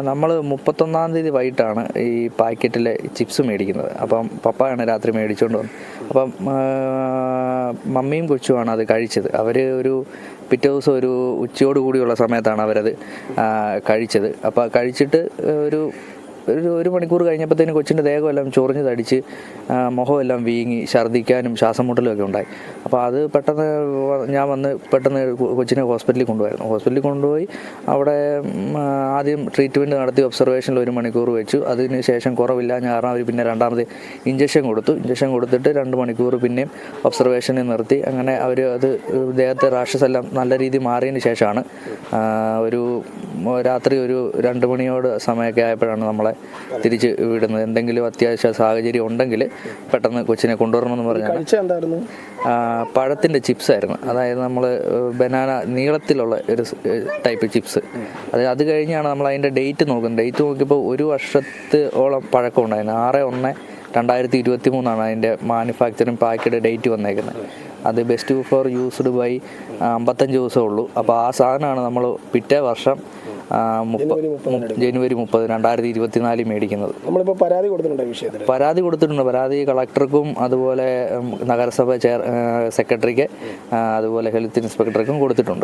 നമ്മൾ 31-ാം തീയതി വൈകിട്ടാണ് ഈ പാക്കറ്റിലെ ചിപ്സ് മേടിക്കുന്നത്. അപ്പം പപ്പയാണ് രാത്രി മേടിച്ചുകൊണ്ട് വന്നത്. അപ്പം മമ്മിയും കൊച്ചുമാണ് അത് കഴിച്ചത്. അവർ ഒരു പിറ്റേ ദിവസം ഒരു ഉച്ചയോട് കൂടിയുള്ള സമയത്താണ് അവരത് കഴിച്ചത്. അപ്പോൾ കഴിച്ചിട്ട് ഒരു മണിക്കൂർ കഴിഞ്ഞപ്പോഴത്തേന് കൊച്ചിൻ്റെ ദേഹമെല്ലാം ചൊറിഞ്ഞ് തടിച്ച് മുഖമെല്ലാം വീങ്ങി ഛർദ്ദിക്കാനും ശ്വാസം മുട്ടലും ഒക്കെ ഉണ്ടായി. അപ്പോൾ അത് പെട്ടെന്ന് ഞാൻ വന്ന് പെട്ടെന്ന് കൊച്ചിനെ ഹോസ്പിറ്റലിൽ കൊണ്ടുപോയിരുന്നു. ഹോസ്പിറ്റലിൽ കൊണ്ടുപോയി അവിടെ ആദ്യം ട്രീറ്റ്മെൻറ്റ് നടത്തി ഒബ്സർവേഷനിൽ 1 മണിക്കൂർ വെച്ചു. അതിന് ശേഷം കുറവില്ലാഞ്ഞ കാരണം അവർ പിന്നെ രണ്ടാമത് ഇഞ്ചക്ഷൻ കൊടുത്തിട്ട് 2 മണിക്കൂർ പിന്നെയും ഒബ്സർവേഷനിൽ നിർത്തി. അങ്ങനെ അവർ അത് ദേഹത്തെ റാഷസ് എല്ലാം നല്ല രീതിയിൽ മാറിയതിന് ശേഷമാണ് രാത്രി ഒരു 2 മണിയോട് സമയമൊക്കെ ആയപ്പോഴാണ് നമ്മളെ തിരിച്ച് വിടുന്നത്. എന്തെങ്കിലും അത്യാവശ്യ സാഹചര്യം ഉണ്ടെങ്കിൽ പെട്ടെന്ന് കൊച്ചിനെ കൊണ്ടുവരണമെന്ന് പറഞ്ഞാൽ പഴത്തിൻ്റെ ചിപ്സ് ആയിരുന്നു. അതായത് നമ്മൾ ബനാന നീളത്തിലുള്ള ഒരു ടൈപ്പ് ചിപ്സ്. അത് കഴിഞ്ഞാണ് നമ്മൾ അതിൻ്റെ ഡേറ്റ് നോക്കുന്നത്. ഡേറ്റ് നോക്കിയപ്പോൾ 1 വർഷത്തോളം പഴക്കം ഉണ്ടായിരുന്നു. 6/1/2023 അതിൻ്റെ മാനുഫാക്ചറിങ് പാക്കഡ് ഡേറ്റ് വന്നേക്കുന്നത്. അത് ബെസ്റ്റ് ഫോർ യൂസ്ഡ് ബൈ 55 ദിവസമേ ഉള്ളൂ. അപ്പോൾ ആ സാധനമാണ് നമ്മൾ പിറ്റേ വർഷം ജനുവരി 30, 2024 മേടിക്കുന്നത്. നമ്മളിപ്പോൾ പരാതി കൊടുത്തിട്ടുണ്ട്. പരാതി കളക്ടർക്കും അതുപോലെ നഗരസഭ സെക്രട്ടറിക്ക് അതുപോലെ ഹെൽത്ത് ഇൻസ്പെക്ടർക്കും കൊടുത്തിട്ടുണ്ട്.